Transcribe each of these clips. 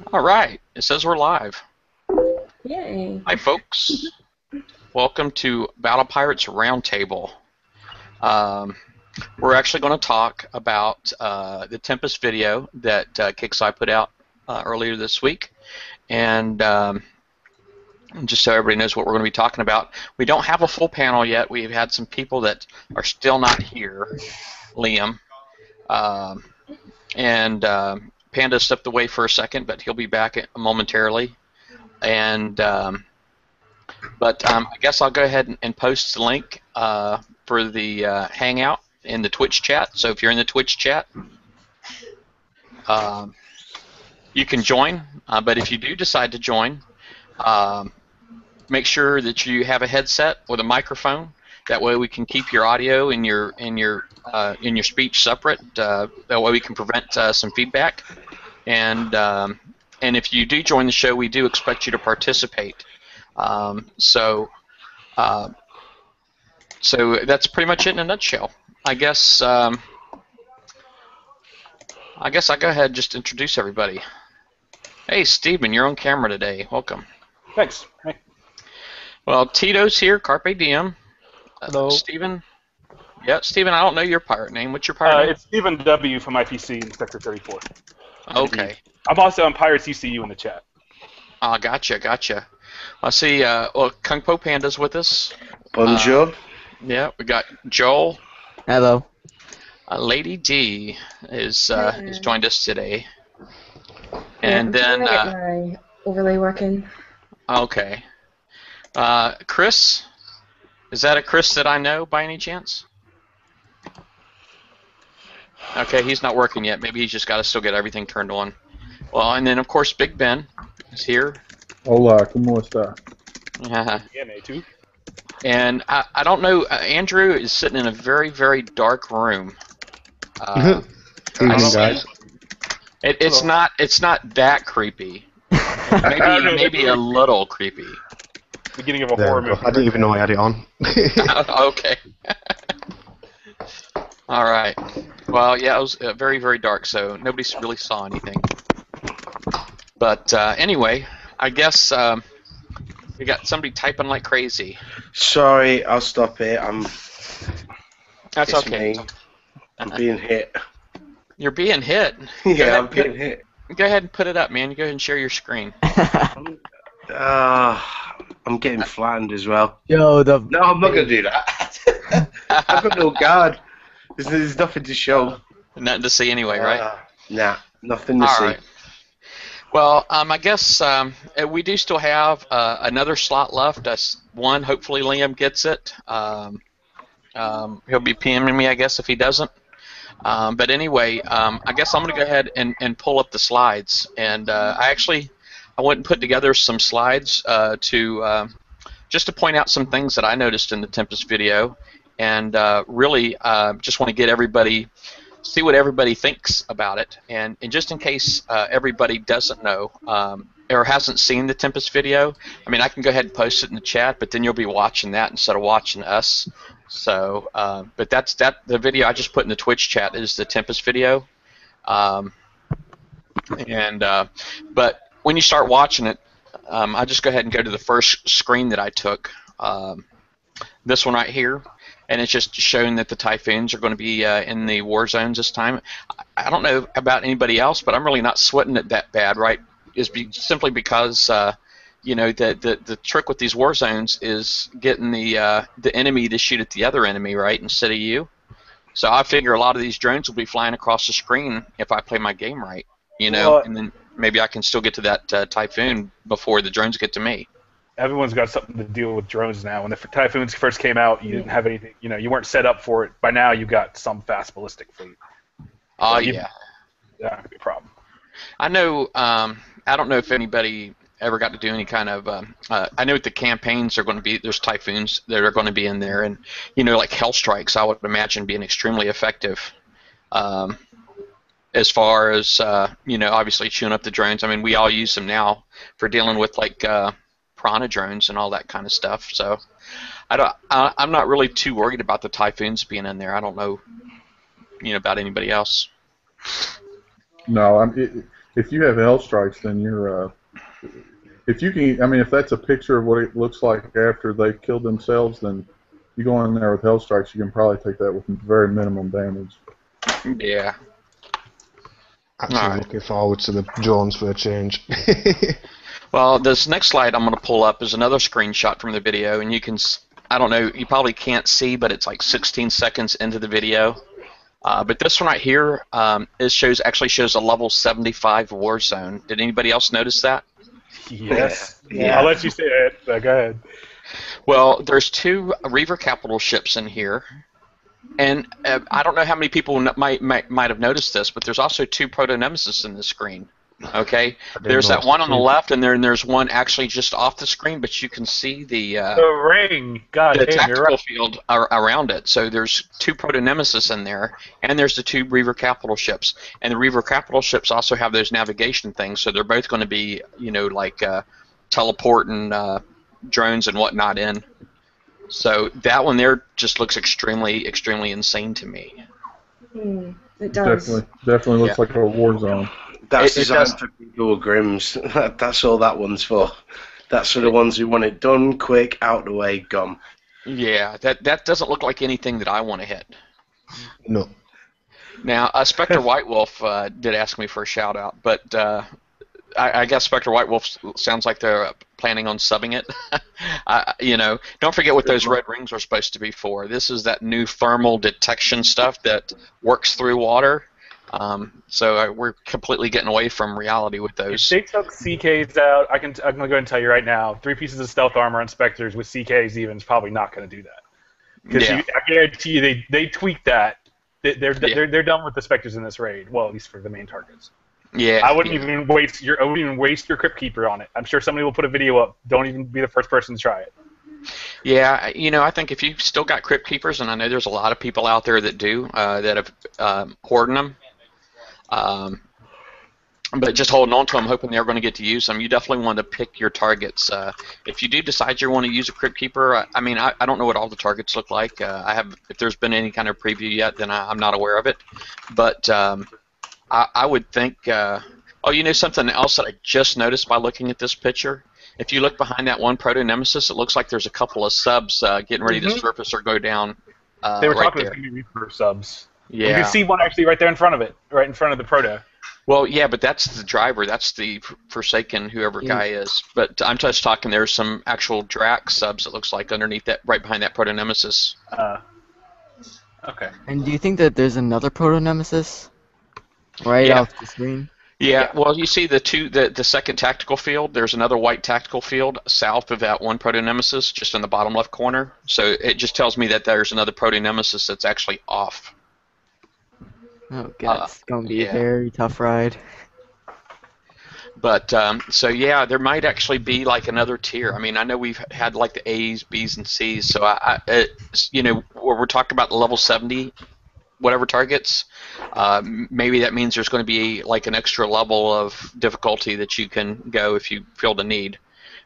All right, it says we're live. Yay. Hi, folks. Welcome to Battle Pirates Roundtable. Um, we're actually going to talk about the Tempest video that Kixeye put out earlier this week. And just so everybody knows what we're going to be talking about, we don't have a full panel yet. We've had some people that are still not here. Liam. And Panda stepped away for a second, but he'll be back momentarily. And I guess I'll go ahead and post the link for the Hangout in the Twitch chat. So if you're in the Twitch chat, you can join. But if you do decide to join, make sure that you have a headset with a microphone. That way we can keep your audio and your speech separate. That way we can prevent some feedback. And if you do join the show, we do expect you to participate. So that's pretty much it in a nutshell. I guess I go ahead and just introduce everybody. Hey, Stephen, you're on camera today. Welcome. Thanks. Hey. Well, Tito's here. Carpe diem. Hello. Stephen. Yeah, Stephen. I don't know your pirate name. What's your pirate name? It's Stephen W. from IPC in Sector 34. Okay. I'm also on Pirates ECU in the chat. Gotcha. I see. Kung Po Panda's with us. Bonjour. Yeah, we got Joel. Hello. Lady D is joined us today. And I'm then trying to get my overlay working. okay. Chris, is that a Chris that I know by any chance? Okay, he's not working yet. Maybe he's just got to still get everything turned on. Well, and then of course Big Ben is here. Hola, ¿cómo está? Yeah, me too. And I don't know. Andrew is sitting in a very, very dark room. Evening, guys. It's not that creepy. Maybe a little creepy. Beginning of a horror movie. I didn't even know I had it on. Okay. All right. Well, yeah, it was very, very dark, so nobody really saw anything. But anyway, I guess we got somebody typing like crazy. Sorry, I'll stop it. That's It's okay. me. I'm being hit. You're being hit. Yeah, I'm being hit. Go ahead and put it up, man. You go ahead and share your screen. I'm getting flattened as well. Yo, No, I'm not gonna do that. I've got no guard. There's nothing to show. Nothing to see anyway, right? Nah, nothing to All see. right. Well, I guess we do still have another slot left. One, hopefully Liam gets it. He'll be PMing me, I guess, if he doesn't. But anyway, I guess I'm going to go ahead and pull up the slides. And I went and put together some slides just to point out some things that I noticed in the Tempest video. And really just want to get see what everybody thinks about it. And just in case everybody doesn't know or hasn't seen the Tempest video, I mean, I can go ahead and post it in the chat, but then you'll be watching that instead of watching us. So, but the video I just put in the Twitch chat is the Tempest video. But when you start watching it, I'll just go ahead and go to the first screen that I took. This one right here. And it's just showing that the Typhoons are going to be in the war zones this time. I don't know about anybody else, but I'm really not sweating it that bad, right? Simply because the trick with these war zones is getting the enemy to shoot at the other enemy, right, instead of you. So I figure a lot of these drones will be flying across the screen if I play my game right, and then maybe I can still get to that Typhoon before the drones get to me. Everyone's got something to deal with drones now. When the Typhoons first came out, you didn't have anything. You weren't set up for it. By now, you got some fast ballistic fleet. Oh yeah. That could be a problem. I know. I don't know if anybody ever got to do any kind of. I know the campaigns are going to be. There's Typhoons that are going to be in there, and like Hell Strikes, I would imagine being extremely effective. As far as obviously chewing up the drones. I mean, we all use them now for dealing with like. Piranha drones and all that kind of stuff. So I'm not really too worried about the Typhoons being in there. I don't know, about anybody else. No, if you have hell strikes, then you're if you can. I mean, if that's a picture of what it looks like after they've killed themselves, then you go in there with hell strikes, you can probably take that with very minimum damage. Yeah. Actually Alright. looking forward to the drones for a change. Well, this next slide I'm going to pull up is another screenshot from the video, and you can, I don't know, you probably can't see, but it's like 16 seconds into the video. But this one right here, it actually shows a level 75 war zone. Did anybody else notice that? Yes. Yeah. I'll let you say it. Go ahead. Well, there's 2 Reaver capital ships in here, and I don't know how many people might have noticed this, but there's also 2 Proto-Nemesis in the screen. Okay, there's that one on the left, and there's one actually just off the screen, but you can see the ring. God the damn, you're tactical right. field around it. So there's 2 Proto-Nemesis in there, and there's the 2 Reaver capital ships. And the Reaver capital ships also have those navigation things, so they're both going to be, like teleporting drones and whatnot in. So that one there just looks extremely, extremely insane to me. It does. Definitely looks like a war zone. That's It designed does. for people with Grims. That's all that one's for. That's for the ones who want it done quick, out the way, gone. Yeah, that doesn't look like anything that I want to hit. No. Now, Spectre White Wolf did ask me for a shout out, but I guess Spectre White Wolf sounds like they're planning on subbing it. Don't forget what those red rings are supposed to be for. This is that new thermal detection stuff that works through water. So we're completely getting away from reality with If those. they took CKs out, I'm going to go ahead and tell you right now, 3 pieces of stealth armor on Spectres with CKs even is probably not going to do that. Because Yeah. I guarantee you they tweaked that. They're done with the Spectres in this raid. Well, at least for the main targets. Yeah, I wouldn't even waste your Crypt Keeper on it. I'm sure somebody will put a video up. Don't even be the first person to try it. Yeah, I think if you've still got Crypt Keepers, and I know there's a lot of people out there that do, that have hoarding them, but just holding on to them, hoping they're going to get to use them. You definitely want to pick your targets. If you do decide you want to use a Crypt Keeper, I don't know what all the targets look like. If there's been any kind of preview yet, then I'm not aware of it. But I would think. Something else that I just noticed by looking at this picture. If you look behind that one Proto-Nemesis, it looks like there's a couple of subs getting ready to surface or go down. They were right talking there. about the Reaper subs. Yeah. You can see one actually right there in front of it, right in front of the Proto. Well, yeah, but that's the driver. That's the Forsaken, whoever guy is. But I'm just talking. There's some actual Drac subs. It looks like underneath that, right behind that Proto-Nemesis. Okay. And do you think that there's another Proto-Nemesis right Yeah. off the screen? Yeah. Well, you see the second tactical field. There's another white tactical field south of that one Proto-Nemesis, just in the bottom left corner. So it just tells me that there's another Proto-Nemesis that's actually off. Oh, God, it's gonna be yeah. a very tough ride. But yeah, there might actually be like another tier. I mean, I know we've had like the A's, B's, and C's. So where we're talking about the level 70, whatever targets, maybe that means there's going to be like an extra level of difficulty that you can go if you feel the need.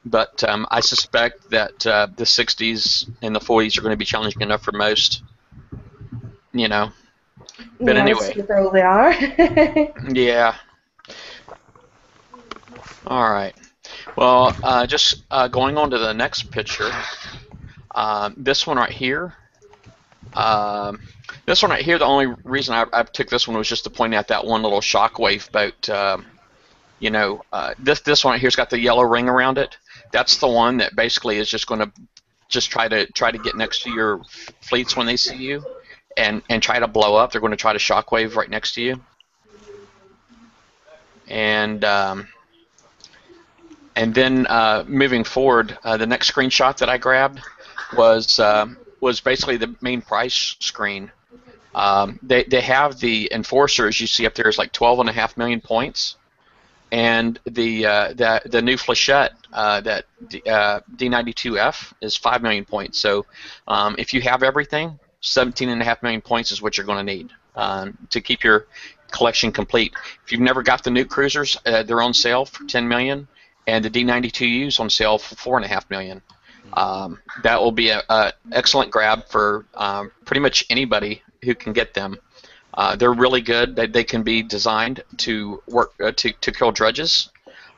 But I suspect that the 60s and the 40s are going to be challenging enough for most. But anyway. They probably are. Yeah. All right. Well, just going on to the next picture. This one right here. The only reason I took this one was just to point out that one little shockwave boat. This one right here's got the yellow ring around it. That's the one that basically is just going to try to get next to your fleets when they see you, and try to blow up. They're going to try to shockwave right next to you. And then moving forward, the next screenshot that I grabbed was basically the main price screen. They have the Enforcer, as you see up there, is like 12.5 million points, and the new Flechette, that D92F, is 5 million points. So if you have everything, 17.5 million points is what you're going to need to keep your collection complete. If you've never got the Nuke Cruisers, they're on sale for 10 million, and the D92U's on sale for 4.5 million. That will be an excellent grab for pretty much anybody who can get them. They're really good. They can be designed to work to kill dredges,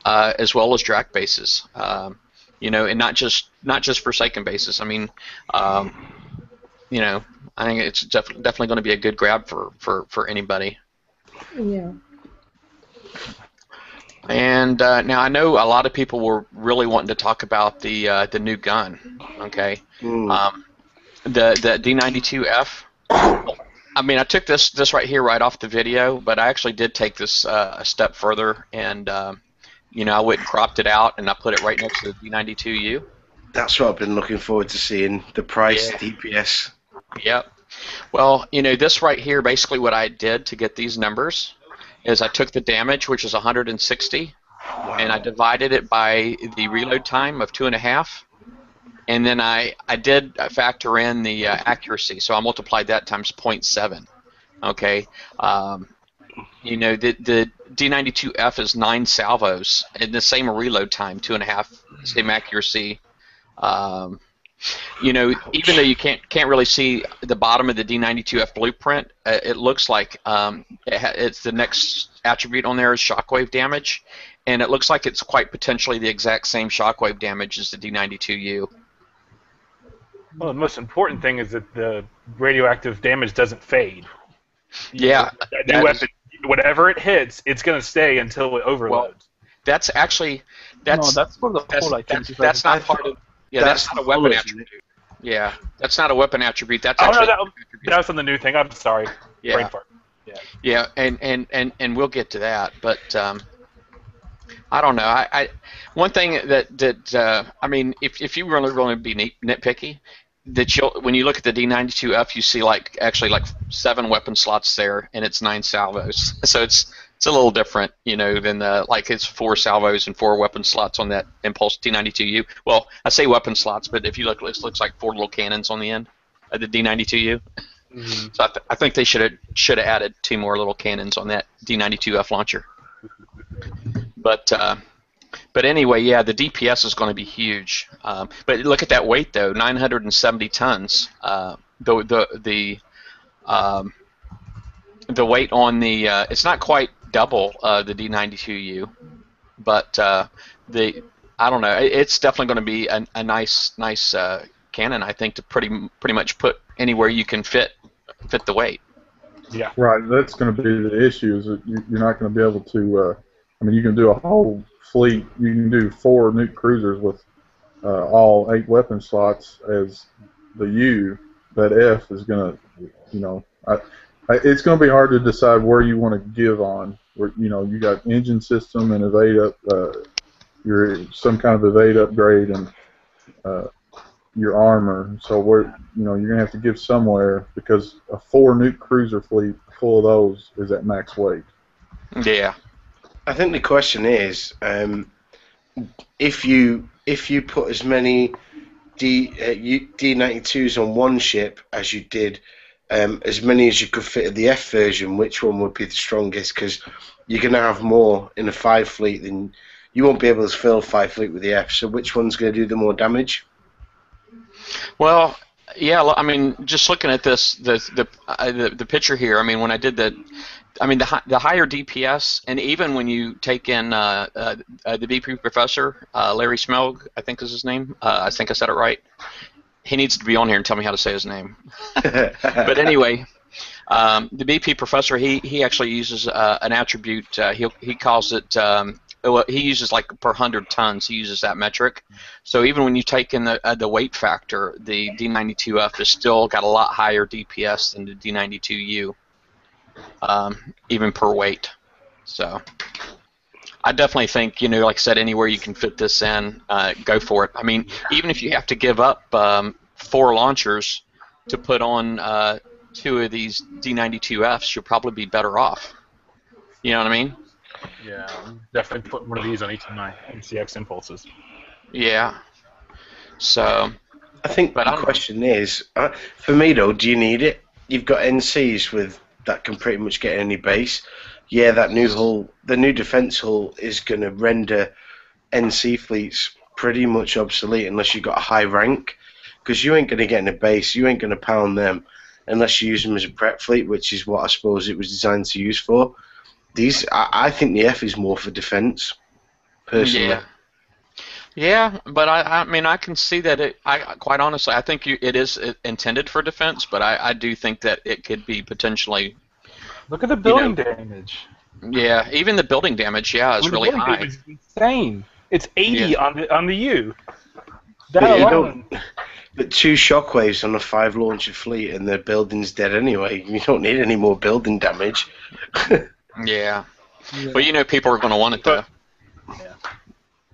as well as drag bases. And not just Forsaken bases. I mean, I think it's definitely going to be a good grab for anybody. Yeah. And now I know a lot of people were really wanting to talk about the new gun. Okay, the D92F. I mean, I took this right here right off the video, but I actually did take this a step further, and I went and cropped it out, and I put it right next to the D92U. That's what I've been looking forward to seeing, the price, Yeah. DPS. Yep. Well, this right here, basically what I did to get these numbers is I took the damage, which is 160, and I divided it by the reload time of 2.5, and then I did factor in the accuracy, so I multiplied that times 0.7. Okay. The D92F is 9 salvos, and the same reload time, 2.5, same accuracy. Even though you can't really see the bottom of the D92F blueprint, it looks like it's the next attribute on there is shockwave damage, and it looks like it's quite potentially the exact same shockwave damage as the D92U. Well, the most important thing is that the radioactive damage doesn't fade. Yeah. That new weapon, whatever it hits, it's going to stay until it overloads. Well, that's actually No, that's for the whole, I think. that's not part of. Yeah, that's not a weapon attribute. Yeah, that's not a weapon attribute. That's actually that was on the new thing. I'm sorry. Yeah. Brain fart. Yeah, and we'll get to that, but I don't know. I one thing that I mean, if you really want to be nitpicky, when you look at the D92F, you see actually 7 weapon slots there, and it's 9 salvos. So it's a little different, than it's 4 salvos and 4 weapon slots on that Impulse D92U. Well, I say weapon slots, but if you look, it looks like 4 little cannons on the end of the D92U. Mm-hmm. So I think they should have added 2 more little cannons on that D92F launcher. But anyway, yeah, the DPS is going to be huge. But look at that weight though, 970 tons. The weight on the it's not quite double the D92U, but I don't know. It's definitely going to be a nice cannon, I think, to pretty much put anywhere you can fit the weight. Yeah. Right. That's going to be the issue. Is that you're not going to be able to. I mean, you can do a whole fleet. You can do 4 nuke cruisers with all 8 weapon slots as the U. That F is going to, it's going to be hard to decide where you want to give on. Where you got engine system and evade up, some kind of evade upgrade and your armor. So you're going to have to give somewhere because a 4 nuke cruiser fleet full of those is at max weight. Yeah. I think the question is, if you put as many D92s on one ship as you did, as many as you could fit of the F version, which one would be the strongest? Because you're going to have more in a 5 fleet than you won't be able to fill 5 fleet with the F. So which one's going to do the more damage? Well, yeah. I mean, just looking at this, the picture here. I mean, when I did the higher DPS, and even when you take in the BP professor, Larry Smelg, I think is his name. I think I said it right. He needs to be on here and tell me how to say his name. But anyway, the BP professor, he actually uses an attribute. He calls it. He uses per 100 tons. He uses that metric. So even when you take in the weight factor, the D92F has still got a lot higher DPS than the D92U. Even per weight. So I definitely think, like I said, anywhere you can fit this in, go for it. I mean, even if you have to give up 4 launchers to put on 2 of these D92Fs, you'll probably be better off. You know what I mean? Yeah, definitely put one of these on each of my MCX impulses. Yeah. So I think the question is, for me though, do you need it? You've got NCs that can pretty much get any base. Yeah, that new hull, the new defense hull, is going to render NC fleets pretty much obsolete unless you've got a high rank, because you ain't going to get in a base, you ain't going to pound them. unless you use them as a prep fleet, which is what I suppose it was designed to use for. I think the F is more for defense, personally. Yeah, but I mean, I can see that quite honestly, I think it is intended for defense, but I do think that it could be potentially. Look at the building damage. Yeah, even the building damage, is really high. It's insane. It's 80 on the U. But 2 shockwaves on a 5 launcher fleet and the building's dead anyway. You don't need any more building damage. Yeah. But people are going to want it though. Yeah.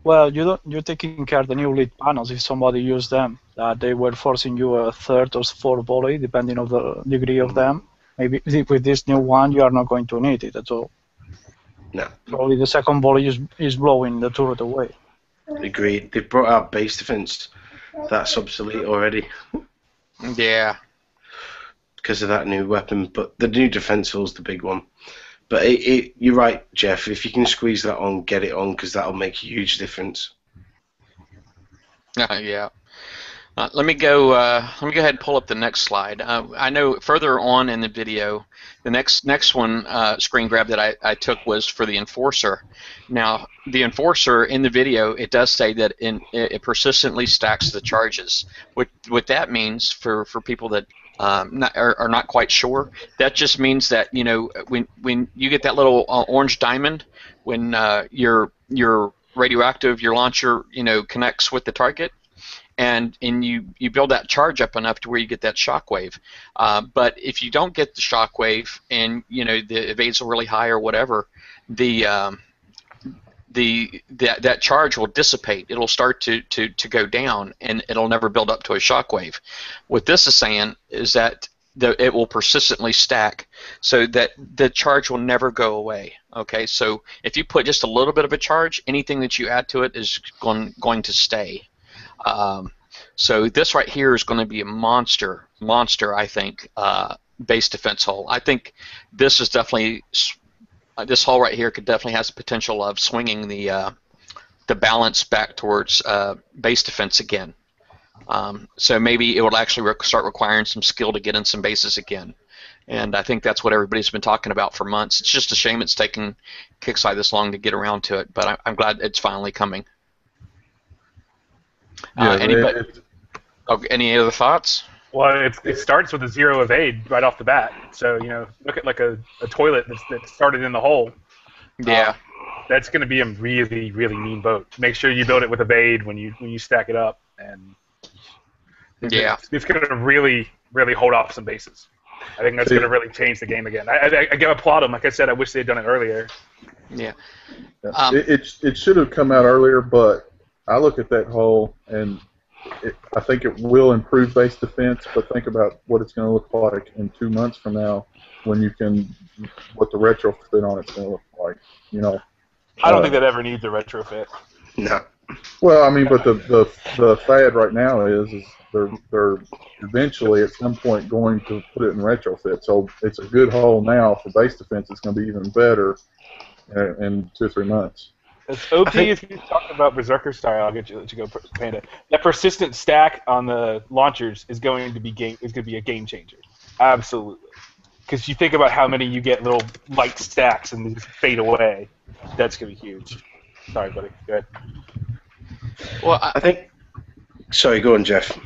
Well, you're taking care of the new lead panels if somebody used them. They were forcing you a 3rd or 4th volley, depending on the degree of them. Maybe with this new one, you are not going to need it at all. No. Probably the 2nd volley is blowing the turret away. Agreed. They brought out base defense. That's obsolete already. Yeah. Because of that new weapon, but the new defense hull's the big one. But you're right, Jeff. If you can squeeze that on, get it on, because that'll make a huge difference. Yeah. Let me go ahead and pull up the next slide. I know further on in the video, the next one screen grab that I took was for the Enforcer. Now, the Enforcer in the video, it does say that it persistently stacks the charges. What that means for people that are not quite sure, that just means that when you get that little orange diamond, when your radioactive, your launcher connects with the target. And you build that charge up enough to where you get that shockwave. But if you don't get the shockwave and the evades are really high or whatever, that charge will dissipate. It'll start to go down and it'll never build up to a shockwave. What this is saying is that it will persistently stack so that the charge will never go away. Okay, so if you put just a little bit of a charge, anything that you add to it is going to stay. So this right here is going to be a monster, I think, base defense hull. I think this is definitely, this hull right here could definitely has the potential of swinging the balance back towards base defense again. So maybe it will actually start requiring some skill to get in some bases again. And I think that's what everybody's been talking about for months. It's just a shame it's taken KIXEYE this long to get around to it, but I'm glad it's finally coming. Any other thoughts? Well, it starts with a 0 evade right off the bat. So look at like a toilet that started in the hole. Yeah, that's going to be a really, really mean boat. Make sure you build it with evade when you stack it up, and it's going to really, really hold off some bases. I think that's going to really change the game again. I applaud them. Like I said, I wish they had done it earlier. Yeah. It should have come out earlier, but I look at that hull and I think it will improve base defense, but think about what it's going to look like in 2 months from now what the retrofit on it's going to look like. I don't think that ever needs a retrofit. No. Well, I mean, but the fad right now is they're eventually at some point going to put it in retrofit. So it's a good hull now for base defense. It's going to be even better in 2 or 3 months. As OP as you talk about Berserker style, I'll let you go, Panda. That persistent stack on the launchers is going to be a game changer. Absolutely. Because you think about how many you get little light stacks and they just fade away. That's going to be huge. Sorry, buddy. Go ahead. Well, I think. Sorry, go on, Jeff.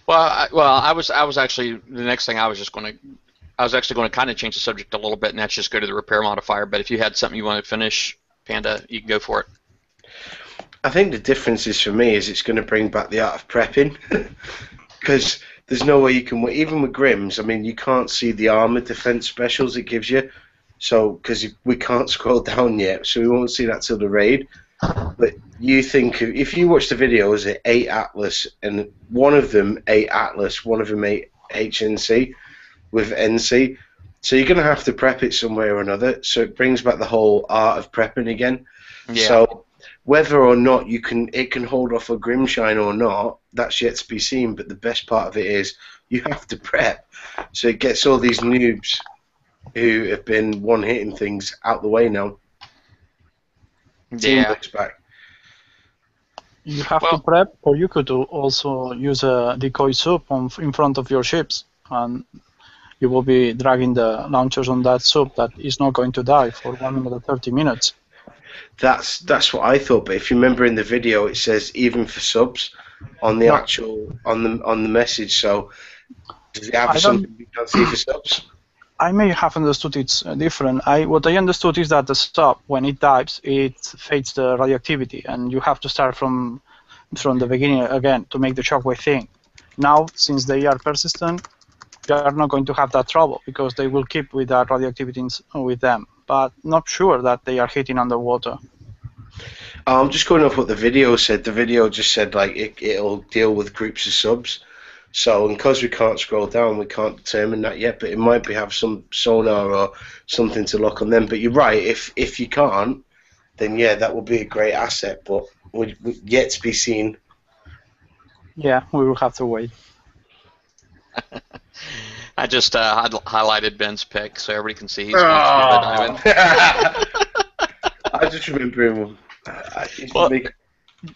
Well, I was actually the next thing I was actually going to kind of change the subject a little bit, and that's just go to the repair modifier. But if you had something you want to finish, Panda, you can go for it. I think the difference is for me is it's going to bring back the art of prepping, because there's no way you can, even with Grims. I mean, you can't see the armor defense specials it gives you, so because we can't scroll down yet, so we won't see that till the raid. But you think if you watch the videos at 8 Atlas, and one of them 8 Atlas, one of them 8 HNC with NC. So you're going to have to prep it some way or another. So it brings back the whole art of prepping again. Yeah. So whether or not it can hold off a Grimshine or not, that's yet to be seen. But the best part of it is you have to prep. So it gets all these noobs who have been one-hitting things out the way now. Yeah. Back. You have to prep, or you could also use a decoy soup in front of your ships, and you will be dragging the launchers on that sub that is not going to die for 1 minute and 30 minutes. That's what I thought. But if you remember in the video, it says even for subs on the actual on the message. So does it have something you can't see for subs? I may have understood it's different. What I understood is that the sub, when it dives, it fades the radioactivity, and you have to start from the beginning again to make the shockwave thing. Now, since they are persistent, you are not going to have that trouble because they will keep with that radioactivity with them. But not sure that they are hitting underwater. I'm just going off what the video said. The video just said like it'll deal with groups of subs. So, and because we can't scroll down, we can't determine that yet. But it might have some sonar or something to lock on them. But you're right. If you can't, then yeah, that will be a great asset. But we yet to be seen. Yeah, we will have to wait. I just highlighted Ben's pick so everybody can see he's going to be I just remember him. Well,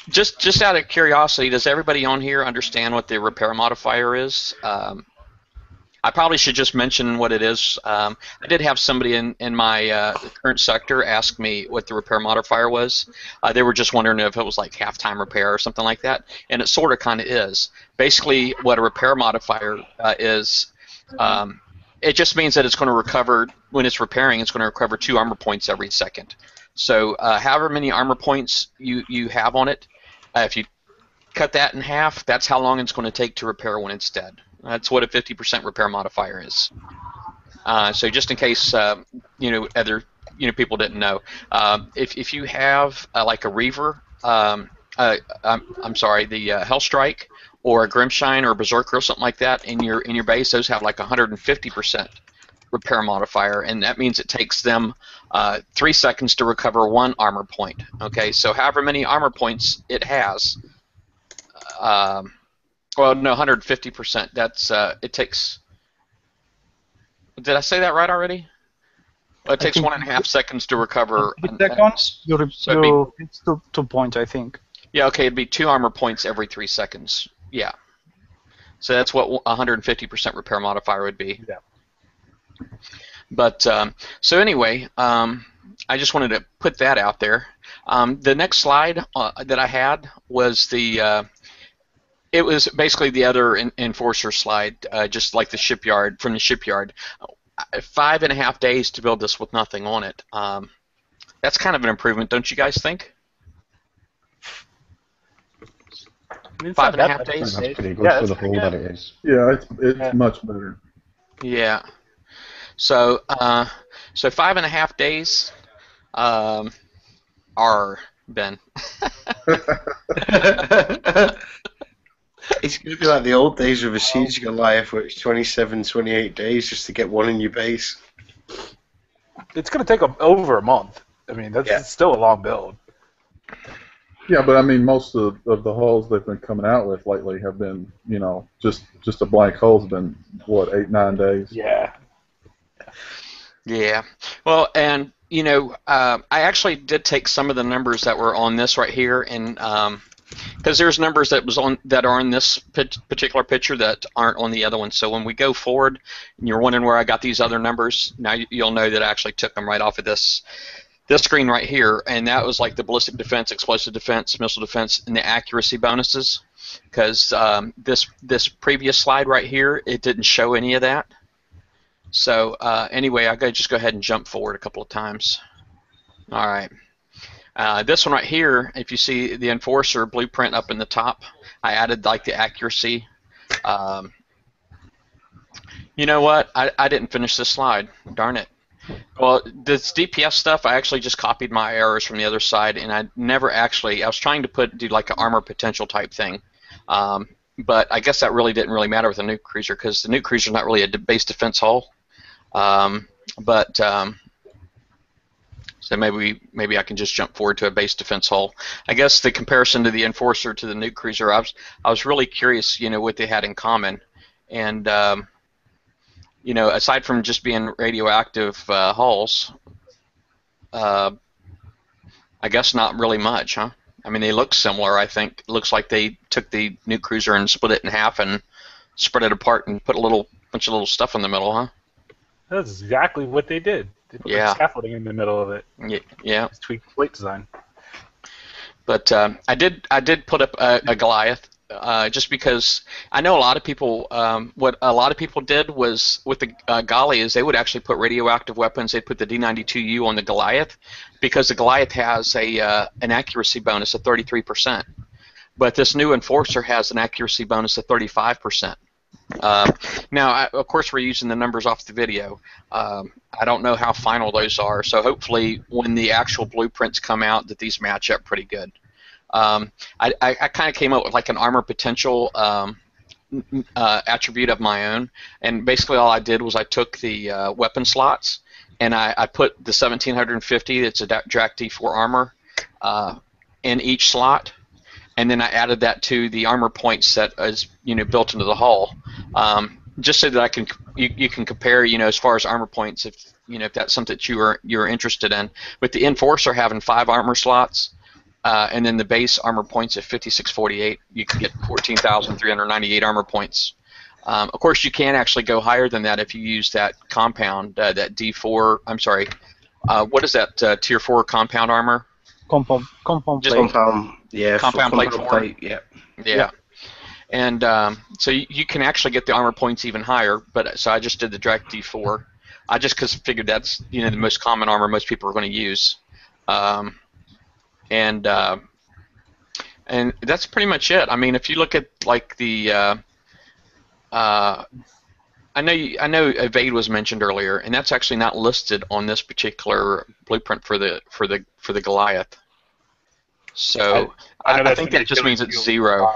just out of curiosity, does everybody on here understand what the repair modifier is? I probably should just mention what it is. I did have somebody in my current sector ask me what the repair modifier was. They were just wondering if it was like half-time repair or something like that, and it sort of kind of is. Basically, what a repair modifier is, it just means that it's going to recover, when it's repairing, it's going to recover 2 armor points every second. So however many armor points you have on it, if you cut that in half, that's how long it's going to take to repair when it's dead. That's what a 50% repair modifier is. So just in case other people didn't know, if you have like a Reaver, I'm sorry, the Hellstrike or a Grimshine or a Berserker or something like that in your base, those have like 150% repair modifier, and that means it takes them 3 seconds to recover 1 armor point. Okay, so however many armor points it has, well, no, 150%. That's it takes. Did I say that right already? Well, it takes 1.5 seconds to recover. 3 seconds. It's 2 points, I think. Yeah. Okay, it'd be 2 armor points every 3 seconds. Yeah. So that's what 150% repair modifier would be. Yeah. But so anyway, I just wanted to put that out there. The next slide that I had was it was basically the other Enforcer slide, just like the shipyard, from the shipyard. 5.5 days to build this with nothing on it. That's kind of an improvement, don't you guys think? 5.5 days? That's pretty good for the hull that it is. Yeah, it's much better. Yeah. So 5.5 days are, Ben. It's going to be like the old days of a Siege of Goliath where it's 27, 28 days just to get one in your base. It's going to take over a month. I mean, that's still a long build. Yeah, but I mean, most of the hulls they've been coming out with lately have been, just a blank hull's been, what, 8-9 days? Yeah. Yeah. Well, and, I actually did take some of the numbers that were on this right here, and because there's numbers that are on this particular picture that aren't on the other one. So when we go forward, and you're wondering where I got these other numbers, now you'll know that I actually took them right off of this screen right here, and that was like the ballistic defense, explosive defense, missile defense, and the accuracy bonuses. Because this previous slide right here, it didn't show any of that. So anyway, I gotta just go ahead and jump forward a couple of times. All right. This one right here, if you see the Enforcer blueprint up in the top, I added like the accuracy. You know what? I didn't finish this slide. Darn it. Well, this DPS stuff, I actually just copied my errors from the other side, and I was trying to do like an armor potential type thing. But I guess that really didn't really matter with the nuke cruiser because the nuke cruiser is not really a base defense hull. So maybe I can just jump forward to a base defense hull. I guess the comparison to the Enforcer to the nuke cruiser, I was really curious, what they had in common, and aside from just being radioactive hulls, I guess not really much, huh? I mean, they look similar. I think it looks like they took the nuke cruiser and split it in half and spread it apart and put a little bunch of little stuff in the middle, huh? That's exactly what they did. They put Yeah. scaffolding in the middle of it. Yeah. Just tweaked plate design. But I did put up a Goliath just because I know a lot of people. What a lot of people did was with the Golly is they would actually put radioactive weapons. They'd put the D92U on the Goliath because the Goliath has an accuracy bonus of 33%, but this new Enforcer has an accuracy bonus of 35%. Now, of course, we're using the numbers off the video. I don't know how final those are, so hopefully when the actual blueprints come out that these match up pretty good. I kind of came up with like an armor potential attribute of my own, and basically all I did was I took the weapon slots and I put the 1750, it's a Drac D4 armor, in each slot. And then I added that to the armor points that is built into the hull, just so that you can compare as far as armor points if that's something that you're interested in. With the Enforcer having 5 armor slots, and then the base armor points at 5648, you can get 14,398 armor points. Of course, you can actually go higher than that if you use that compound, that D4. I'm sorry, what is that Tier 4 compound armor? Compound plate. Compound, yeah. Compound plate 4. Yeah. Yeah. And so you can actually get the armor points even higher, but so I just did the Drac D4. I just figured that's the most common armor most people are going to use, and that's pretty much it. I mean, if you look at like the I know evade was mentioned earlier, and that's actually not listed on this particular blueprint for the Goliath. So I think that just means it's 0.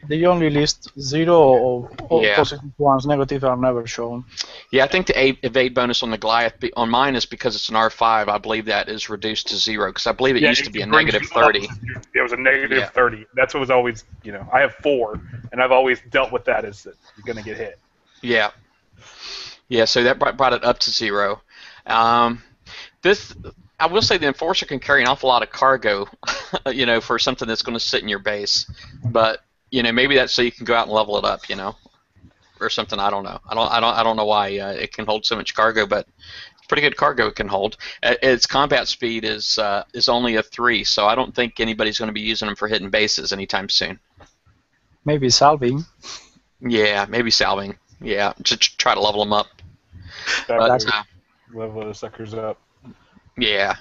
They only list 0 or positive ones. Negative are never shown. Yeah, I think the evade bonus on the Goliath on mine is because it's an R5. I believe that is reduced to 0 because I believe it used to be a negative 30. It was a negative 30. That's what was always I have 4, and I've always dealt with that as that you're going to get hit. Yeah. Yeah, so that brought it up to 0. I will say the Enforcer can carry an awful lot of cargo, for something that's going to sit in your base. But maybe that's so you can go out and level it up, or something. I don't know. I don't know why it can hold so much cargo, but it's pretty good cargo it can hold. Its combat speed is only a 3, so I don't think anybody's going to be using them for hitting bases anytime soon. Maybe salving. Yeah, maybe salving. Yeah, to try to level them up. Level the suckers up. Yeah.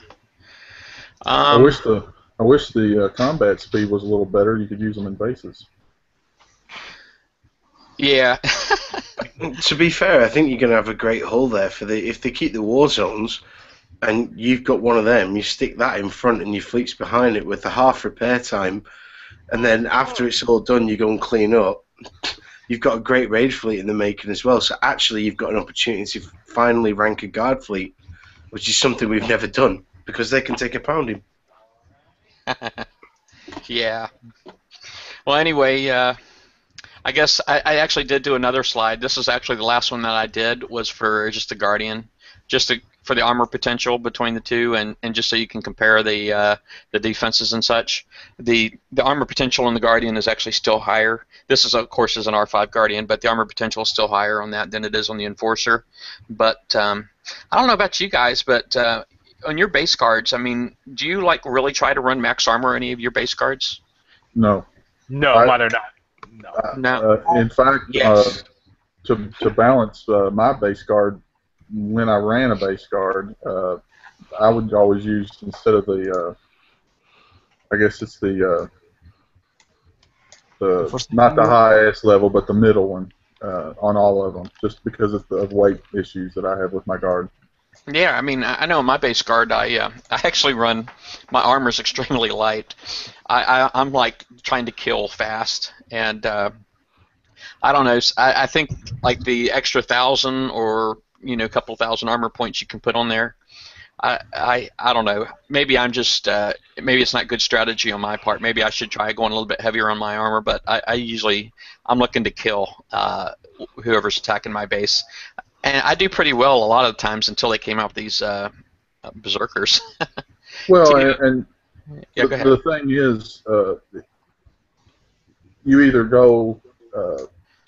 I wish the combat speed was a little better. You could use them in bases. Yeah. To be fair, I think you're going to have a great hull there if they keep the war zones, and you've got one of them. You stick that in front, and your fleet's behind it with the half repair time, and then after it's all done, you go and clean up. You've got a great raid fleet in the making as well. So actually, you've got an opportunity to finally rank a guard fleet, which is something we've never done because they can take a pounding. Yeah. Well, anyway, I guess I actually did do another slide. This is actually the last one that I did was for just the Guardian, for the armor potential between the two, and just so you can compare the defenses and such. The armor potential on the Guardian is actually still higher. This is, of course, is an R5 Guardian, but the armor potential is still higher on that than it is on the Enforcer. But I don't know about you guys, but on your base cards, I mean, do you really try to run max armor any of your base cards? No. No, mine are not. No. In fact, Yes. To balance my base guard, when I ran a base guard, I would always use, instead of the, I guess it's the not the highest level, but the middle one on all of them, just because of the weight issues that I have with my guard. Yeah, I mean, I know in my base guard, I actually run, my armor's extremely light. I'm like trying to kill fast, and I don't know. I think like the extra 1,000 or a couple thousand armor points you can put on there. I don't know. Maybe I'm just maybe it's not good strategy on my part. Maybe I should try going a little bit heavier on my armor. But I'm looking to kill whoever's attacking my base, and I do pretty well a lot of the times until they came out with these berserkers. Well, Yeah, go ahead. the thing is, you either go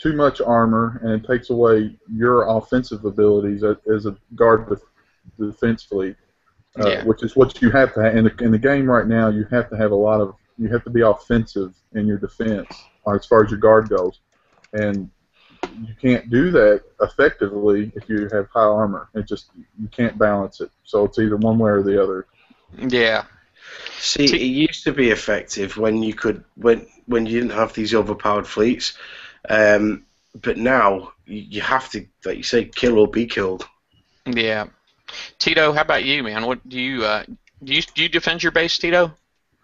too much armor, and it takes away your offensive abilities as a guard defense fleet, which is what you have to have. In the game right now, you have to have you have to be offensive in your defense as far as your guard goes. And you can't do that effectively if you have high armor. You can't balance it. So it's either one way or the other. Yeah. See, it used to be effective when you didn't have these overpowered fleets, but now you have to, like you say, kill or be killed. Yeah. Tito, how about you, man? What do you defend your base, Tito?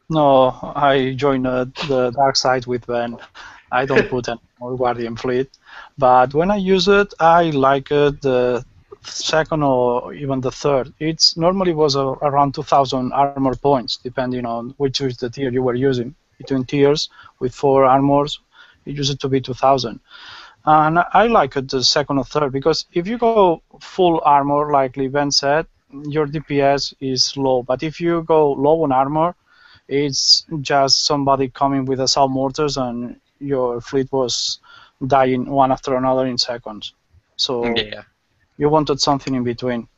No, I joined the dark side with Ben. I don't put any more Guardian fleet, but when I use it, I like it the second or even the third. It's normally was around 2,000 armor points, depending on which is the tier you were using. Between tiers with 4 armors, it used to be 2,000. And I like it the second or third because if you go full armor, like Ben said, your DPS is low. But if you go low on armor, it's just somebody coming with assault mortars and your fleet was dying one after another in seconds. So you wanted something in between.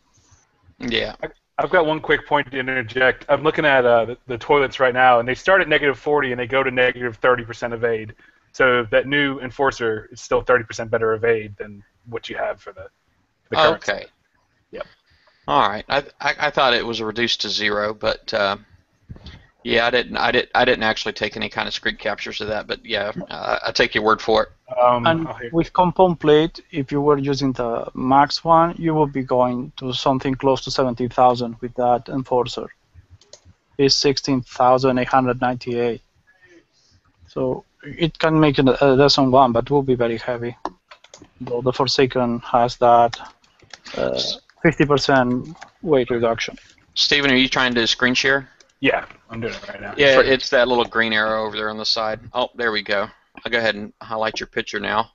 Yeah. I've got one quick point to interject. I'm looking at the toilets right now, and they start at -40 and they go to -30% evade. So that new Enforcer is still 30% better evade than what you have for the current. Okay. Set. Yep. All right. I thought it was reduced to 0, but yeah, I didn't actually take any kind of screen captures of that, but yeah, I take your word for it. And with compound plate, if you were using the max one, you would be going to something close to 17,000 with that Enforcer. It's 16,898. So it can make a decent one, but will be very heavy. Though the Forsaken has that 50% weight reduction. Steven, are you trying to screen share? Yeah, I'm doing it right now. Yeah, it's that little green arrow over there on the side. Oh, there we go. I'll go ahead and highlight your picture now.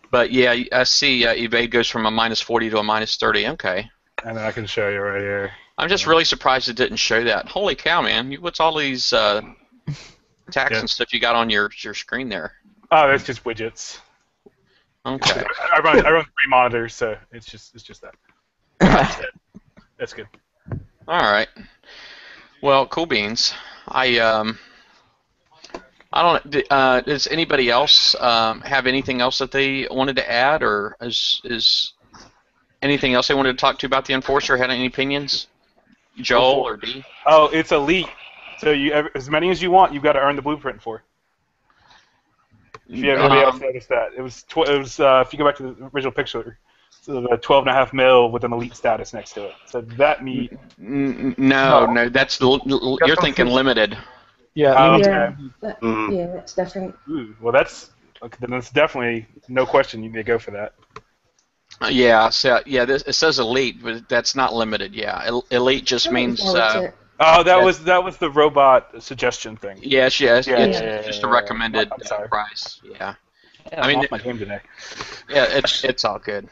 But yeah, I see evade goes from a -40 to a -30. Okay. And then I can show you right here. I'm just really surprised it didn't show that. Holy cow, man! What's all these attacks and stuff you got on your screen there? Oh, that's just widgets. Okay. I run 3 monitors, so it's just that. That's good. All right. Well, cool beans. I don't. Does anybody else have anything else that they wanted to add, or is anything else they wanted to talk to about the Enforcer? Had any opinions? Joel or D? Oh, it's elite. So you as many as you want, you've got to earn the blueprint for. If anybody else noticed that, it was if you go back to the original picture, so the 12.5 mil with an elite status next to it. So that meat. No, that's you're thinking limited. Yeah. Yeah, that's different. Ooh, well, then that's definitely no question. You need to go for that. Yeah. So yeah, it says elite, but that's not limited. Yeah, elite just means. Oh, that was the robot suggestion thing. Yes. It's just a recommended price. Yeah. I mean, my game today. Yeah, it's all good.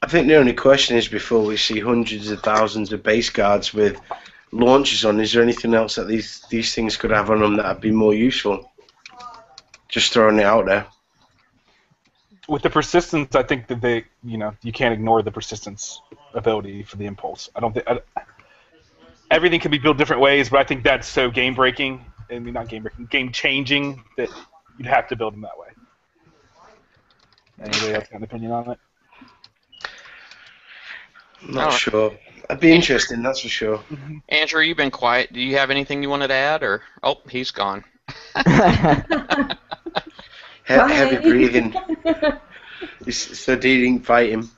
I think the only question is, before we see hundreds of thousands of base guards with launchers on, is there anything else that these things could have on them that would be more useful? Just throwing it out there. With the persistence, I think that you can't ignore the persistence ability for the impulse. I don't think everything can be built different ways, but I think that's so game-breaking, I mean not game-breaking, game-changing, that you'd have to build them that way. Anybody else got an opinion on it? Not sure. It'd be interesting, that's for sure. Andrew, you've been quiet. Do you have anything you wanted to add, or he's gone. Heavy breathing. So didn't fight him.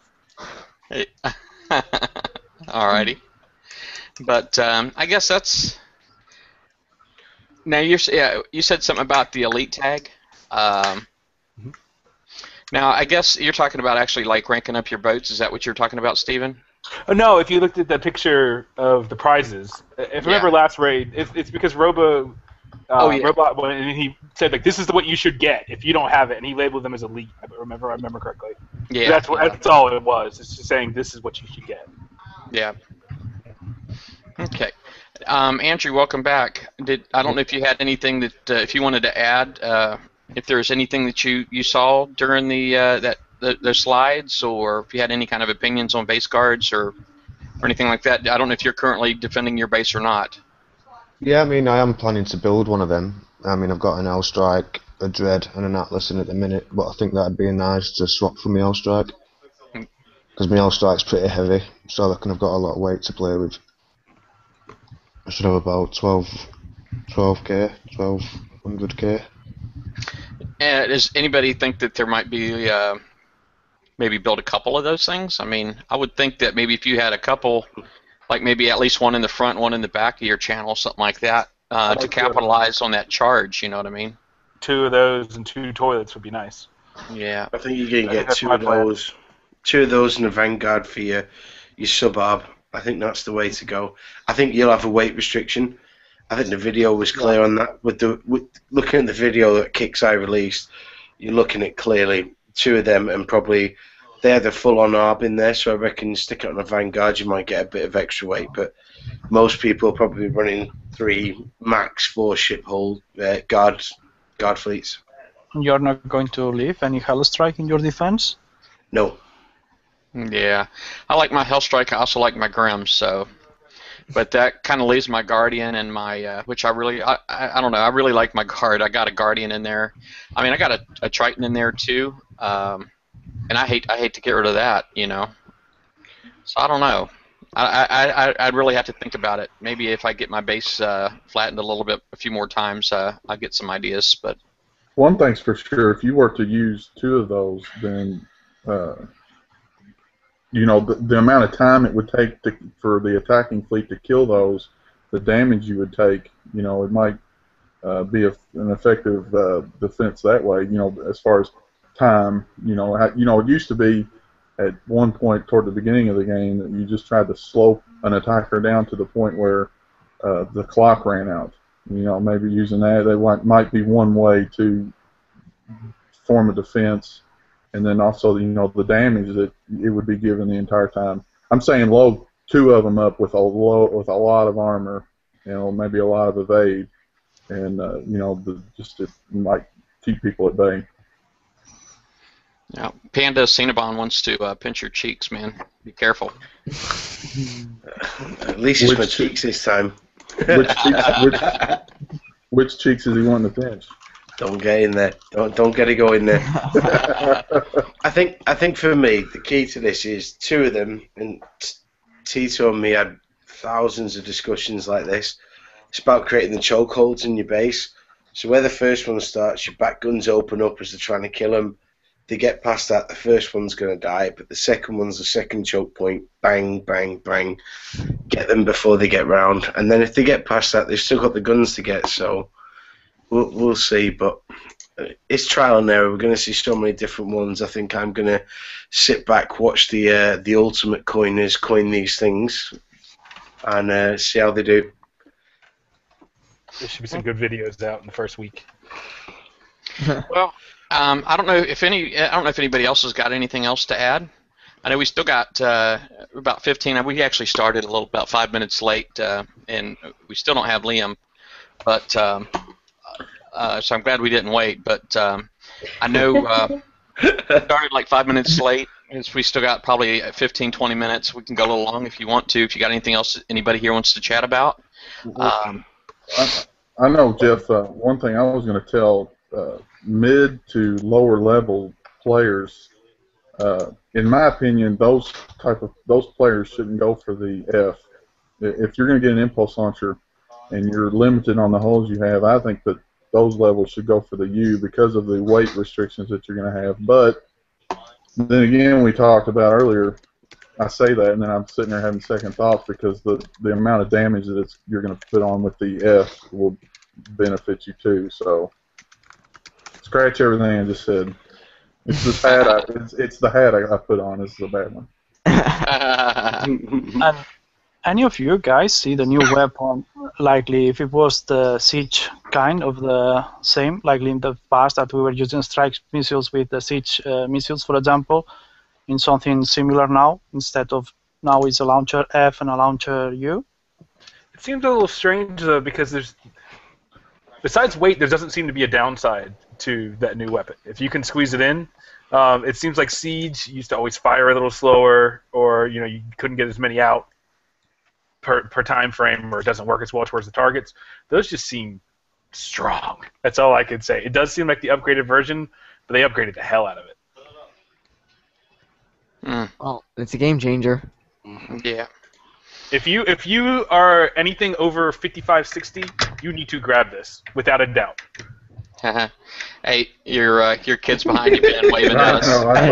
Alrighty. But I guess that's. Now you said something about the elite tag. Now I guess you're talking about actually like ranking up your boats. Is that what you're talking about, Steven? Oh, no, if you looked at the picture of the prizes, if you remember last raid, it's because Robot went and he said like this is what you should get if you don't have it, and he labeled them as elite. I remember correctly. Yeah, that's all it was. It's just saying this is what you should get. Yeah. Okay. Andrew, welcome back. I don't know if you had anything that if you wanted to add if there's anything that you saw during the slides, or if you had any kind of opinions on base guards or anything like that. I don't know if you're currently defending your base or not. Yeah, I mean, I am planning to build one of them. I mean, I've got an L-Strike, a Dread, and an Atlas in at the minute, but I think that'd be nice to swap from my L-Strike. Because my L-Strike's pretty heavy, so I reckon I've got a lot of weight to play with. I should have about 12k, 1200k. Does anybody think that there might be maybe build a couple of those things? I mean, I would think that maybe if you had a couple, like maybe at least one in the front, one in the back of your channel, something like that, to capitalize on that charge. You know what I mean? 2 of those and 2 toilets would be nice. Yeah. I think you're going to get 2 of those. 2 of those in the Vanguard for your sub-arb. I think that's the way to go. I think you'll have a weight restriction. I think the video was clear on that. With looking at the video that Kixeye released, you're looking at clearly 2 of them, and probably they had a full-on arb in there, so I reckon stick it on a Vanguard, you might get a bit of extra weight, but most people are probably running 3, max 4 ship hull guard fleets. You're not going to leave any Hellstrike in your defense? No. Yeah, I like my Hellstrike. I also like my Grim. So, but that kind of leaves my Guardian and my which I don't know. I really like my Guard. I got a Guardian in there. I mean, I got a Triton in there too. And I hate to get rid of that. You know. So I don't know. I'd really have to think about it. Maybe if I get my base flattened a few more times, I'll get some ideas. But one thing's for sure: if you were to use 2 of those, then you know, the amount of time it would take for the attacking fleet to kill those, the damage you would take, you know, it might be an effective defense that way. You know, as far as time, you know, it used to be at one point toward the beginning of the game that you just tried to slow an attacker down to the point where the clock ran out. You know, maybe using that might be one way to form a defense. And then also, you know, the damage that it would be given the entire time. I'm saying load 2 of them up with a lot of armor, you know, maybe a lot of evade, and you know, it might keep people at bay. Yeah, Panda Cinnabon wants to pinch your cheeks, man. Be careful. At least it's my cheeks this time. Which cheeks is he wanting to pinch? Don't get in there. Don't get it going there. I think for me the key to this is 2 of them, and Tito and me had thousands of discussions like this. It's about creating the chokeholds in your base. So where the first one starts, your back guns open up as they're trying to kill them. They get past that, the first one's going to die, but the second one's the second choke point. Bang, bang, bang. Get them before they get round. And then if they get past that, they've still got the guns to get, so we'll see, but it's trial and error. We're going to see so many different ones. I think I'm going to sit back, watch the ultimate coiners coin these things, and see how they do. There should be some good videos out in the first week. Well, I don't know if anybody else has got anything else to add. I know we still got about 15. We actually started about 5 minutes late, and we still don't have Liam, but. So I'm glad we didn't wait, but I know we started like 5 minutes late. We still got probably 15, 20 minutes. We can go a little long if you want to. If you got anything else anybody here wants to chat about. I know, Jeff, one thing I was going to tell mid to lower level players, in my opinion, those players shouldn't go for the F. If you're going to get an impulse launcher and you're limited on the holes you have, I think that those levels should go for the U because of the weight restrictions that you're going to have. But then again, we talked about earlier, I say that, and then I'm sitting there having second thoughts because the amount of damage that you're going to put on with the F will benefit you too. So scratch everything I just said. It's the hat. It's the hat I put on. This is a bad one. And any of you guys see the new weapon? Likely, if it was the Siege kind of the same, likely in the past that we were using strike missiles with the Siege missiles, for example, in something similar now, instead of now it's a launcher F and a launcher U? It seems a little strange, though, because besides weight, there doesn't seem to be a downside to that new weapon. If you can squeeze it in, it seems like Siege used to always fire a little slower, or you couldn't get as many out per time frame, or it doesn't work as well towards the targets. Those just seem strong. That's all I can say. It does seem like the upgraded version, but they upgraded the hell out of it. Well, it's a game changer. Yeah. If you are anything over 55, 60, you need to grab this without a doubt. Hey, your kid's behind you, Ben, waving at us. No, I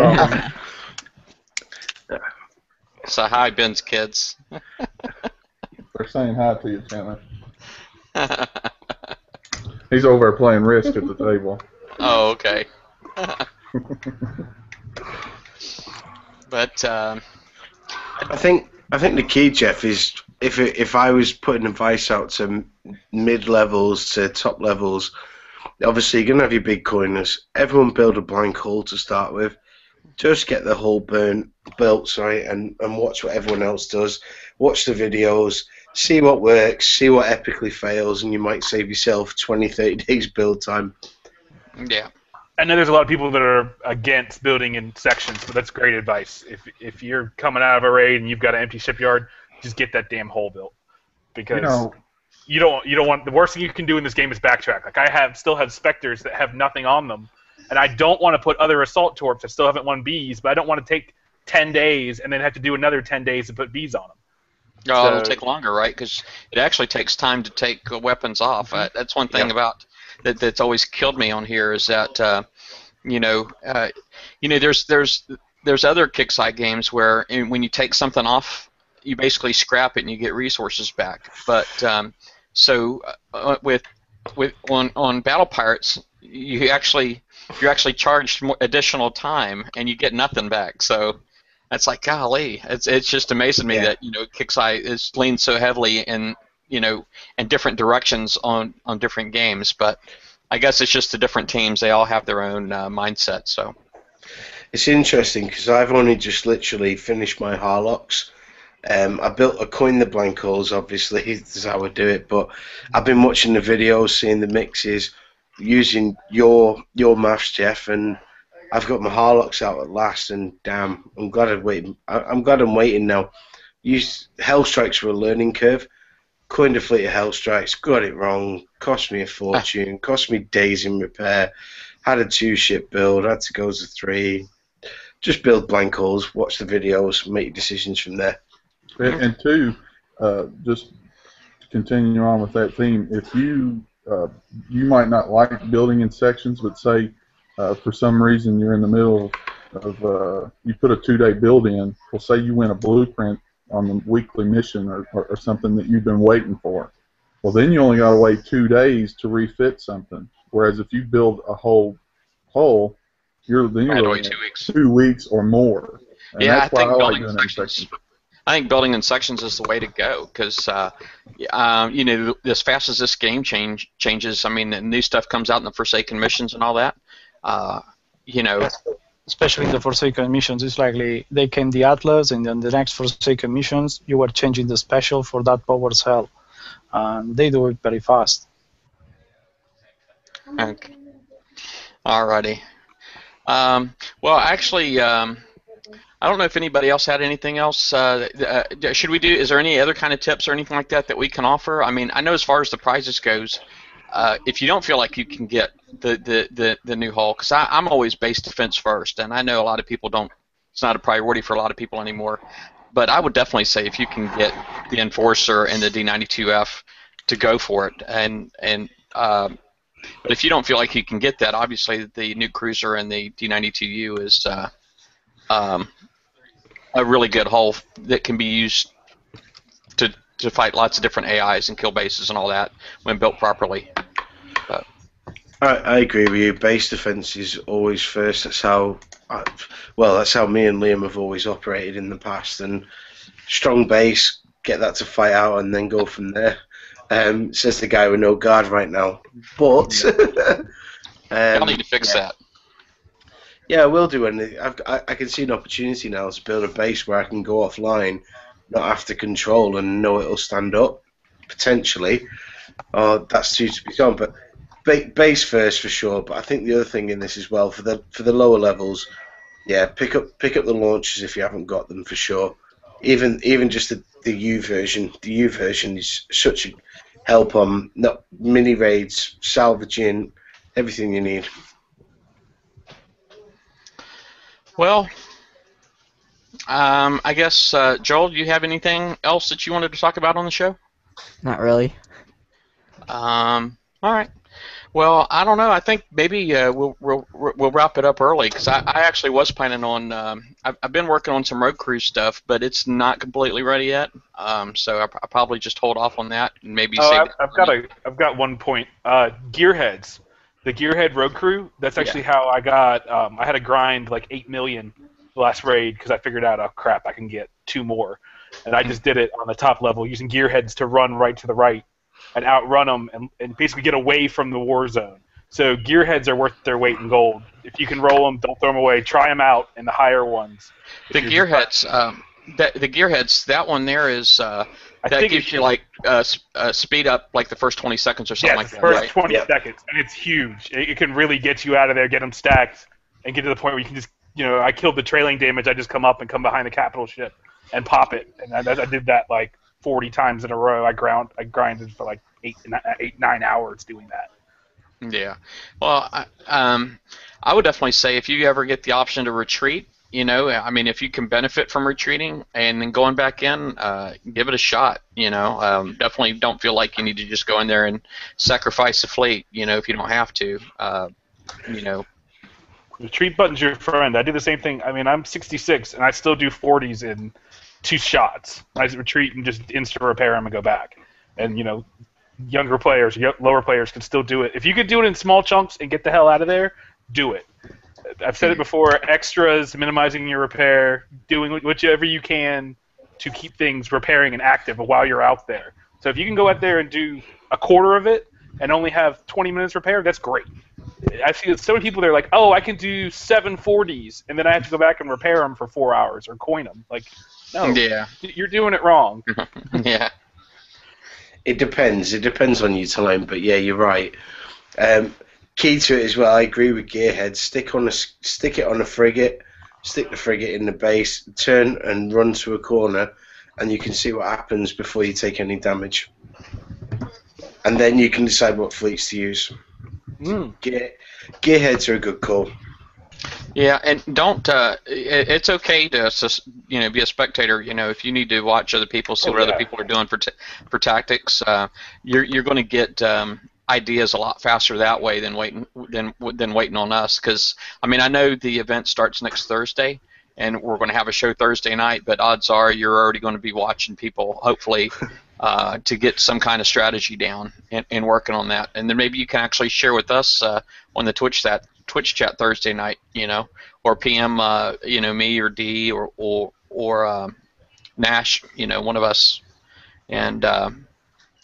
saw So hi, Ben's kids. They're saying hi to you, Chandler. He's over there playing Risk at the table. Oh, okay. But I think the key, Jeff, is if I was putting advice out to mid levels to top levels, obviously you're gonna have your big coiners. Everyone build a blank hull to start with. Just get the hull built, and watch what everyone else does. Watch the videos, see what works, see what epically fails, and you might save yourself 20, 30 days build time. yeah. I know there's a lot of people that are against building in sections, but that's great advice. If you're coming out of a raid and you've got an empty shipyard, just get that damn hull built, because you don't want, the worst thing you can do in this game is backtrack. Like I still have Spectres that have nothing on them, and I don't want to put other assault torps that still haven't won bees, but I don't want to take 10 days and then have to do another 10 days to put bees on them. Oh, it'll take longer, right? Because it actually takes time to take weapons off. That's one thing about that's always killed me on here is that there's other Kixeye games where when you take something off, you basically scrap it and you get resources back. But on Battle Pirates, you're actually charged additional time and you get nothing back. So that's like, golly, it's just amazing me that Kixeye is leaned so heavily in different directions on different games. But I guess it's just the different teams. They all have their own mindset. So it's interesting because I've only just literally finished my Harlocks. I coined the blank holes, obviously, is how I do it, but I've been watching the videos, seeing the mixes, using your maths, Jeff, and I've got my Harlocks out at last, and damn, I'm glad I'm waiting now. Hellstrikes were a learning curve. Coined a fleet of Hellstrikes, got it wrong, cost me a fortune, cost me days in repair, had a 2-ship build, had to go to 3. Just build blank holes, watch the videos, make your decisions from there. And 2, just to continue on with that theme, if you might not like building in sections, but say for some reason you're in the middle of you put a 2-day build in, well, say you win a blueprint on the weekly mission or something that you've been waiting for. Well, then you only got to wait 2 days to refit something. Whereas if you build a whole hull, you're looking at 2 weeks or more. And that's why I like doing it in sections. I think building in sections is the way to go because, as fast as this game changes, I mean, the new stuff comes out in the Forsaken missions and all that, Especially in the Forsaken missions, it's likely they came the Atlas, and then the next Forsaken missions, you were changing the special for that power cell. They do it very fast. Okay. Alrighty. Well, actually, I don't know if anybody else had anything else. Should we do? Is there any other kind of tips or anything like that we can offer? I mean, I know as far as the prizes goes, if you don't feel like you can get the new hull, because I'm always base defense first, and I know a lot of people don't. It's not a priority for a lot of people anymore. But I would definitely say if you can get the Enforcer and the D92F, to go for it. But if you don't feel like you can get that, obviously the new Cruiser and the D92U is a really good hull that can be used to fight lots of different AIs and kill bases and all that when built properly. But I agree with you. Base defense is always first. That's how me and Liam have always operated in the past. And strong base, get that to fight out, and then go from there. Says the guy with no guard right now. But I'll need to fix that. Yeah, I will do. And I can see an opportunity now to build a base where I can go offline, not have to control, and know it'll stand up potentially. That's due to be done. But base first for sure. But I think the other thing in this as well for the lower levels, yeah, pick up the launchers if you haven't got them for sure. Even just the U version. The U version is such a help on not mini raids, salvaging, everything you need. Well, I guess Joel, do you have anything else that you wanted to talk about on the show? Not really. All right. Well, I don't know. I think maybe we'll wrap it up early because I actually was planning on. I've been working on some road crew stuff, but it's not completely ready yet. So I probably just hold off on that and maybe. I've got one point. Gearheads, the Gearhead road crew. That's actually how I got. I had to grind like 8 million the last raid because I figured out, oh crap, I can get 2 more, and I just did it on the top level using Gearheads to run right to the right and outrun them and basically get away from the war zone. So Gearheads are worth their weight in gold. If you can roll them, don't throw them away. Try them out in the higher ones. The Gearheads, the Gearheads, that one there is that gives you like speed up like the first 20 seconds or something like that. First right? 20 seconds, and it's huge. It can really get you out of there, get them stacked, and get to the point where you can just, I killed the trailing damage. I just come up and come behind the capital ship and pop it, and I did that like 40 times in a row. I grinded for like 9 hours doing that. Yeah. Well, I would definitely say if you ever get the option to retreat, I mean, if you can benefit from retreating and then going back in, give it a shot. Definitely don't feel like you need to just go in there and sacrifice the fleet. If you don't have to. Retreat button's your friend. I do the same thing. I mean, I'm 66 and I still do 40s in 2 shots. I retreat and just instant repair them and go back. And younger players, lower players can still do it. If you could do it in small chunks and get the hell out of there, do it. I've said it before, extras, minimizing your repair, doing whichever you can to keep things repairing and active while you're out there. So if you can go out there and do a quarter of it and only have 20 minutes repair, that's great. I see so many people, they're like, oh, I can do 7 40s, and then I have to go back and repair them for 4 hours or coin them. Like, no, you're doing it wrong. Yeah. It depends. It depends on your time, but yeah, you're right. Key to it as well, I agree with Gearhead. Stick it on a frigate, stick the frigate in the base, turn and run to a corner, and you can see what happens before you take any damage. And then you can decide what fleets to use. Gearheads are a good call. Yeah, and don't. It's okay to be a spectator. If you need to watch other people, see what other people are doing for tactics, you're going to get ideas a lot faster that way than waiting on us. Because I know the event starts next Thursday, and we're going to have a show Thursday night. But odds are you're already going to be watching people, hopefully, to get some kind of strategy down and working on that. And then maybe you can actually share with us on the Twitch chat Thursday night, or PM, me or D or Nash, one of us, and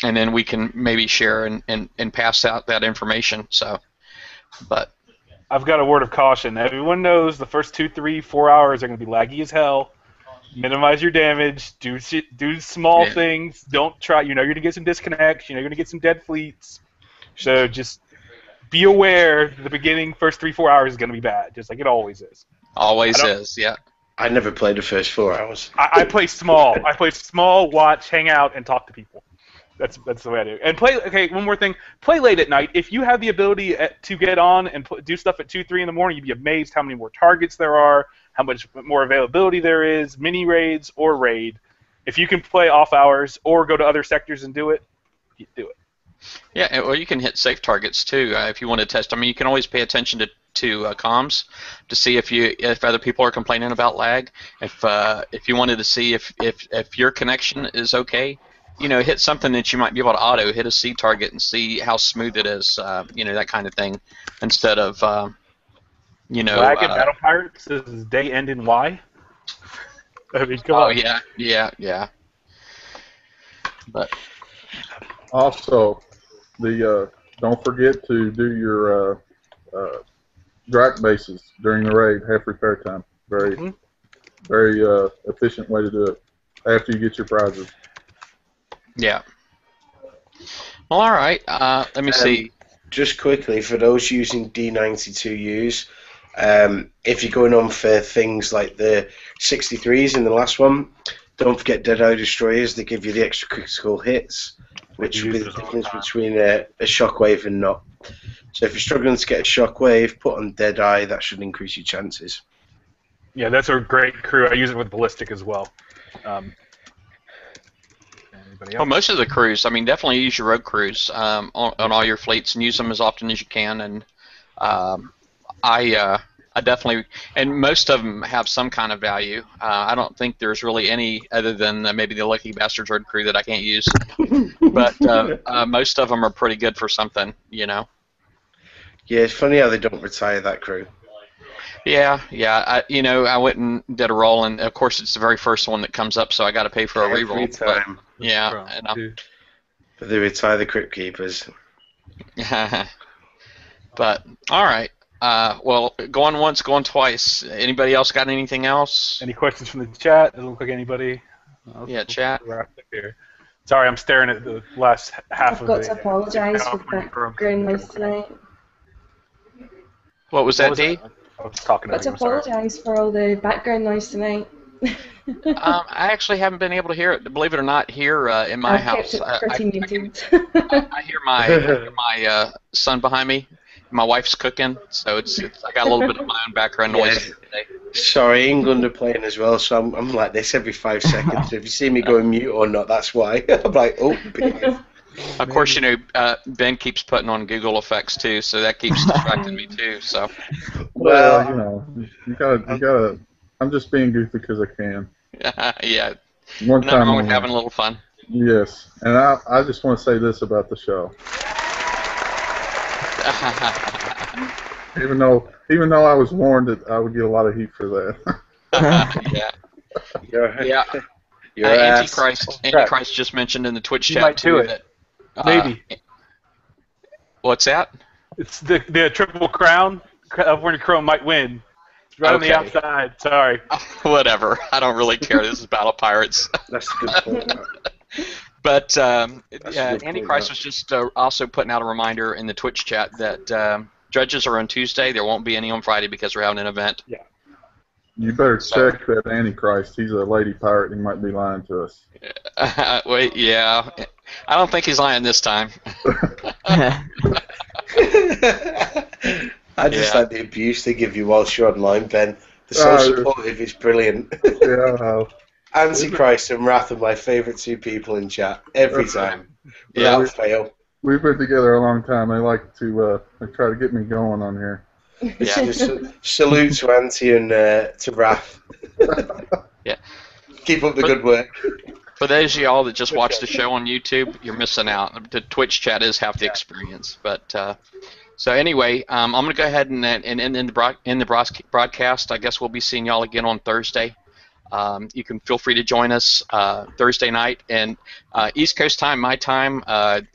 then we can maybe share and pass out that information. So, but I've got a word of caution. Everyone knows the first 2, 3, 4 hours are going to be laggy as hell. Minimize your damage. Do small things. Don't try. You're going to get some disconnects. You're going to get some dead fleets. So just be aware the beginning, first 3, 4 hours is going to be bad, just like it always is. Always is, yeah. I never played the first 4 hours. I play small. I play small, watch, hang out, and talk to people. That's the way I do. And play. Okay, one more thing. Play late at night. If you have the ability to get on and do stuff at 2, 3 in the morning, you'd be amazed how many more targets there are, how much more availability there is, mini raids or raid. If you can play off hours or go to other sectors and do it, you do it. Yeah, or you can hit safe targets too if you want to test. You can always pay attention to comms to see if other people are complaining about lag. If you wanted to see if your connection is okay, hit something that you might be able to auto, hit a C target and see how smooth it is, that kind of thing, instead of lag in Battle Pirates is day end in Y. Come on. Yeah. But also, don't forget to do your Drak bases during the raid, half repair time. Very efficient way to do it after you get your prizes. Yeah. Well, all right. Let me see. just quickly, for those using D92Us, if you're going on for things like the 63s in the last one, don't forget Deadeye Destroyers. They give you the extra critical hits, which will be the difference between a shockwave and not. So if you're struggling to get a shockwave, put on Deadeye. That should increase your chances. Yeah, that's a great crew. I use it with Ballistic as well. Anybody else? Well, most of the crews, I mean, definitely use your rogue crews on all your fleets and use them as often as you can. And I definitely, and most of them have some kind of value. I don't think there's really any other than maybe the Lucky Bastards road crew that I can't use. But most of them are pretty good for something, you know. Yeah, it's funny how they don't retire that crew. Yeah. I went and did a roll, and of course it's the very first one that comes up, so I got to pay for a Every reroll. time. But they retire the Crypt Keepers. But all right. Well, going once, going twice. Anybody else got anything else? Any questions from the chat? Doesn't look like anybody. Yeah, chat. Wrap up here. Sorry, I'm staring at the last half I've of got the. to apologise for the background noise tonight. What was that, D? I was talking I've got to apologise for all the background noise tonight. I actually haven't been able to hear it. Believe it or not, here in my I've house, kept it pretty muted. I hear my son behind me. My wife's cooking, so it's I got a little bit of my own background noise today. Sorry, England are playing as well, so I'm like this every 5 seconds. So if you see me going mute or not, that's why. I'm like, oh. Of course, Ben keeps putting on Google effects too, so that keeps distracting me too. So. Well, you gotta. I'm just being goofy because I can. Yeah. One time wrong with having a little fun. Yes, and I just want to say this about the show. Even though I was warned that I would get a lot of heat for that. Yeah. Antichrist just mentioned in the Twitch chat too that maybe. What's that? It's the Triple Crown. California Chrome might win. It's right on the outside. Sorry. Whatever. I don't really care. This is Battle Pirates. That's a good point. But Antichrist was just also putting out a reminder in the Twitch chat that judges are on Tuesday. There won't be any on Friday because we're having an event. Yeah. You better check that Antichrist. He's a lady pirate. He might be lying to us. Wait, yeah. I don't think he's lying this time. I just like the abuse they give you whilst you're online, Ben. The so supportive is brilliant. Yeah. Antichrist and Wrath are my favourite two people in chat every time. Without fail. We've been together a long time. They like to they try to get me going on here. Yeah. Salute to Anti and to Wrath. Yeah. Keep up the good work. For those of y'all that just watch the show on YouTube, you're missing out. The Twitch chat is half the experience. But so anyway, I'm going to go ahead and end the broadcast. I guess we'll be seeing y'all again on Thursday. You can feel free to join us Thursday night, and East Coast time, my time,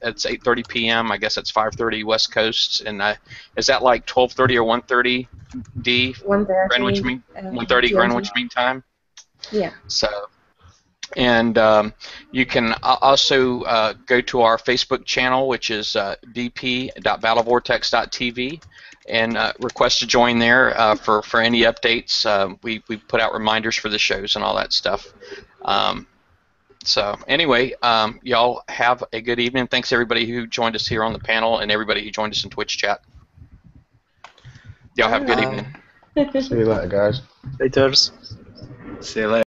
it's 8:30 p.m. I guess it's 5:30 West Coast, and is that like 12:30 or 1:30 D? 1:30. Greenwich Mean 1:30 Greenwich Mean Time. Yeah. So, and you can also go to our Facebook channel, which is bp.battlevortex.tv. And request to join there for any updates. We put out reminders for the shows and all that stuff. So anyway, y'all have a good evening. Thanks everybody who joined us here on the panel and everybody who joined us in Twitch chat. Y'all have a good evening. See you later, guys. Laters. See you later.